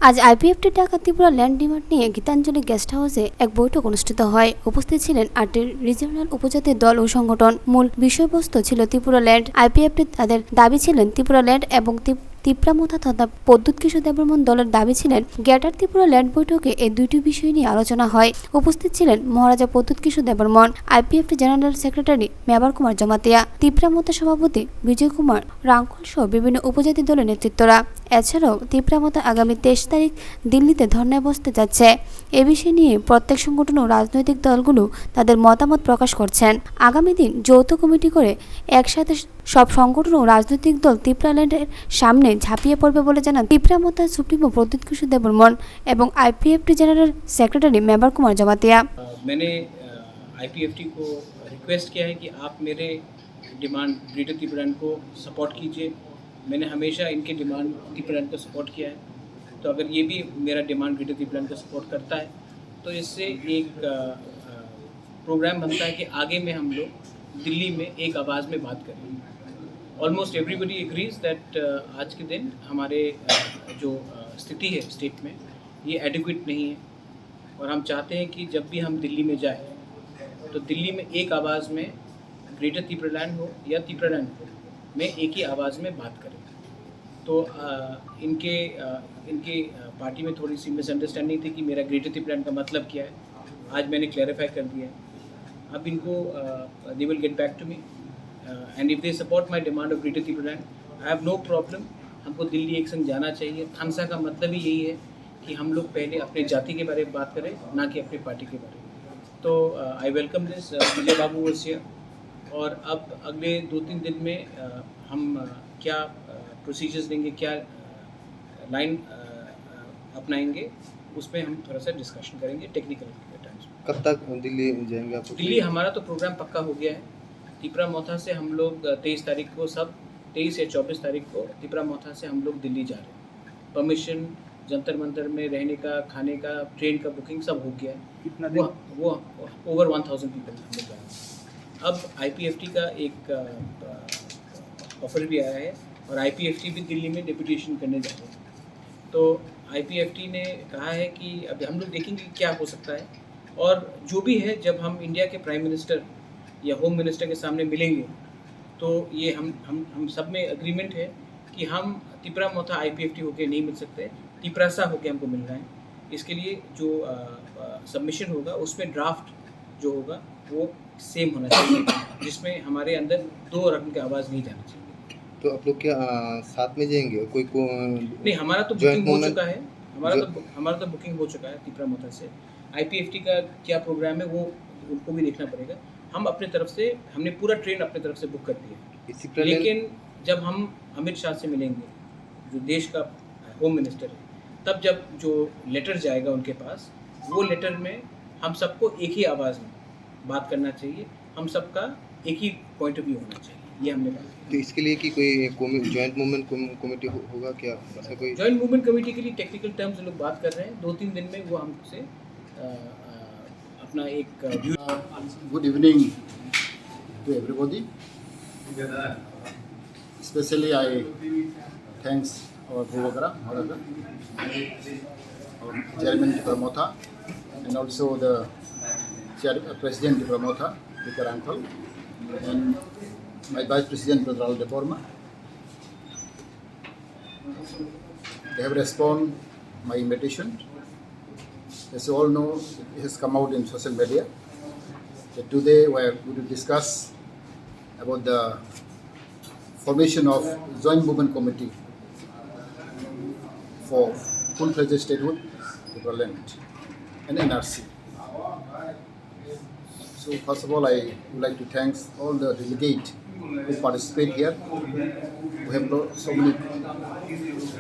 আজ IPFT Dhaka Tripura land demand নিয়ে Gitanjali guest হাউসে এক বৈঠক অনুষ্ঠিত হয়। উপস্থিত ছিলেন 8টি রিজিওনাল উপজাতি দল ও সংগঠন। মূল বিষয়বস্তু ছিল ত্রিপুরা ল্যান্ড। আইপিএফটি তাদের দাবি ছিলেন ত্রিপুরা ল্যান্ড এবং তিপ্রামথা তথা প্রদ্যুৎ কিশোর দেববর্মন দলের দাবি ছিলেন গ্রেটার ত্রিপুরা ল্যান্ড বৈঠকে এই দুইটি বিষয় নিয়ে আলোচনা হয়। উপস্থিত ছিলেন Maharaja Pradyot Kishore Debbarma, IPFT general secretary Mevar Kumar Jamatia, Tipra Motha সভাপতি বিজয় কুমার রাঙ্কল সহ বিভিন্ন উপজাতি দলের নেতৃত্বরা। এছাড়াও তিপ্রামথা আগামী 23 তারিখ দিল্লিতে ধর্নায় বসতে যাচ্ছে। এ বিষয় নিয়ে প্রত্যেক সংগঠন ও রাজনৈতিক দলগুলো তাদের মতামত প্রকাশ করছেন। আগামী দিন যৌথ কমিটি করে একসাথে সব সংগঠন ও রাজনৈতিক দল ত্রিপুরা ল্যান্ডের সামনে ঝাঁপিয়ে পড়বে বলে জানান তিপ্রামথা সুপ্রিমো প্রদ্যুৎ কিশোর দেববর্মন এবং IPFT general secretary member Kumar Jamatia. मैंने आईपीएफटी को रिक्वेस्ट किया है कि आप मेरे डिमांड ग्रेटर त्रिपुरा लैंड को सपोर्ट कीजिए। मैंने हमेशा इनके डिमांड त्रिपुरा लैंड को सपोर्ट किया है, तो अगर ये भी मेरा डिमांड ग्रेटर त्रिपुरा लैंड को सपोर्ट करता है तो इससे एक प्रोग्राम बनता है कि आगे में हम लोग दिल्ली में एक आवाज़ में बात करें। ऑलमोस्ट एवरीबडी एग्रीज दैट आज के दिन हमारे जो स्थिति है स्टेट में ये एडिक्वेट नहीं है, और हम चाहते हैं कि जब भी हम दिल्ली में जाए तो दिल्ली में एक आवाज़ में ग्रेटर त्रिपुरा लैंड हो या त्रिपुरा लैंड हो में एक ही आवाज़ में बात करें। तो इनके पार्टी में थोड़ी सी मिसअंडरस्टैंडिंग थी कि मेरा ग्रेटर त्रिपुरा लैंड का मतलब क्या है। आज मैंने क्लैरिफाई कर दिया है। अब इनको they will get back to me and if they support my demand of greater Tripura land I have no problem. हमको दिल्ली एक संग जाना चाहिए। थानसा का मतलब ही यही है कि हम लोग पहले अपने जाति के बारे में बात करें, ना कि अपनी पार्टी के बारे में। तो I welcome this Vijay Babu was here. और अब अगले 2-3 दिन में हम क्या प्रोसीजर्स देंगे, क्या लाइन अपनाएंगे, उसमें हम थोड़ा सा डिस्कशन करेंगे टेक्निकल टाइम्स। कब तक दिल्ली जाएंगे आप? दिल्ली हमारा तो प्रोग्राम पक्का हो गया है। तिप्रामोथा से हम लोग 23 तारीख को 23 या 24 तारीख को तिप्रामोथा से हम लोग दिल्ली जा रहे हैं। परमिशन, जंतर मंतर में रहने का, खाने का, ट्रेन का बुकिंग सब हो गया है। कितना वो ओवर 1000 पीपल हम लोग जा रहे हैं। अब आईपीएफटी का एक ऑफर भी आया है और आईपीएफटी भी दिल्ली में डेपुटेशन करने जा रहे हैं। तो आईपीएफटी ने कहा है कि अब हम लोग देखेंगे क्या हो सकता है, और जो भी है जब हम इंडिया के प्राइम मिनिस्टर या होम मिनिस्टर के सामने मिलेंगे तो ये हम सब में एग्रीमेंट है कि हम तिप्रामोथा आईपीएफटी होके नहीं मिल सकते, तिप्रासा होके हमको मिल रहा है। इसके लिए जो सबमिशन होगा उसमें ड्राफ्ट जो होगा वो सेम होना चाहिए, जिसमें हमारे अंदर 2 रकम की आवाज़ नहीं जाना चाहिए। तो आप लोग क्या साथ में जाएंगे? कोई को नहीं, हमारा तो बुकिंग हो चुका है। हमारा तो बुकिंग हो चुका है तिप्रामोथा से। आईपीएफटी का क्या प्रोग्राम है वो उनको भी देखना पड़ेगा। हम अपने तरफ से हमने पूरा ट्रेन अपने तरफ से बुक कर दिया, लेकिन जब हम अमित शाह से मिलेंगे जो देश का होम मिनिस्टर है, तब जब जो लेटर जाएगा उनके पास, वो लेटर में हम सबको एक ही आवाज़ में बात करना चाहिए। हम सबका एक ही पॉइंट ऑफ व्यू होना चाहिए, ये हमने बात की। तो इसके लिए कि कोई जॉइंट मूवमेंट कमेटी होगा क्या? ऐसा कोई जॉइंट मूवमेंट कमेटी के लिए टेक्निकल टर्म्स लोग बात कर रहे हैं। 2-3 दिन में वो हमसे अपना एक view. Good evening to everybody. Especially I thanks our Bhuvagara, our Chairman Tipromotha, and also the President Tipromotha, Dr. Uncle, and my Vice President, Brother Al Deforma. They have responded my invitation. As you all know, it has come out in social media that today we are going to discuss about the formation of Joint Movement Committee for full-fledged statehood, Tripura Land, and NRC. So first of all, I would like to thank all the delegates who participate here. We have so many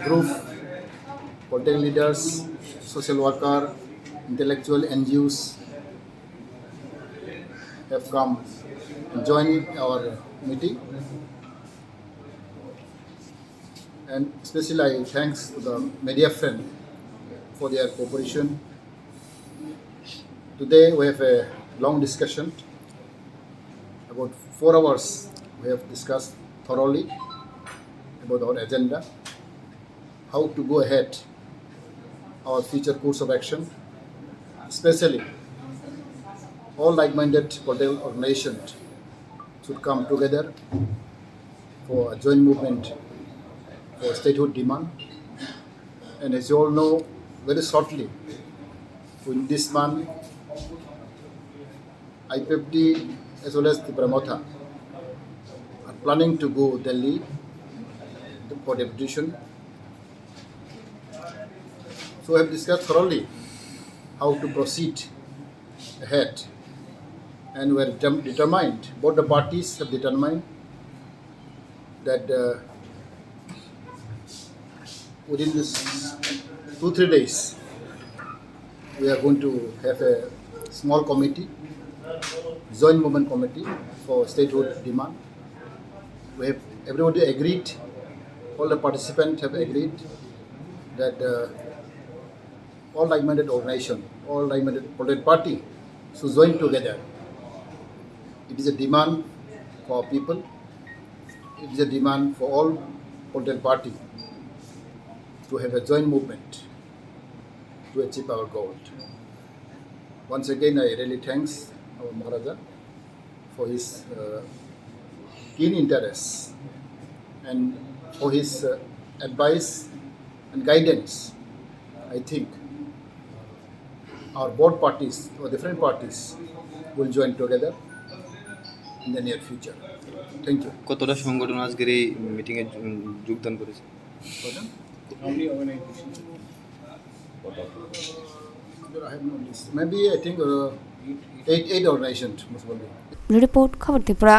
group, political leaders, social worker, intellectual NGOs have come and joined our meeting. And especially I thanks to the media friend for their cooperation. Today we have a long discussion. About 4 hours we have discussed thoroughly about our agenda, how to go ahead our future course of action, especially all like-minded political organizations should come together for a joint movement for statehood demand. And as you all know, very shortly, in this month, IPFT as well as the Brahmotha are planning to go Delhi for deputation. So we have discussed thoroughly how to proceed ahead, and we are determined, both the parties have determined that within this 2-3 days, we are going to have a small committee, joint movement committee for statehood demand. We have everybody agreed, all the participants have agreed that all like-minded organizations, all like-minded political party should join together. It is a demand for people. It is a demand for all political party to have a joint movement to achieve our goal. Once again, I really thanks our Maharaja for his keen interest and for his advice and guidance. I think our both parties or different parties will join together in the near future. Thank you. কতটা সংগঠন আজকের এই মিটিংয়ে যোগদান করেছে? How many organizations? I have no list. Maybe I think 8 organizations most probably. Report খবর ত্রিপুরা।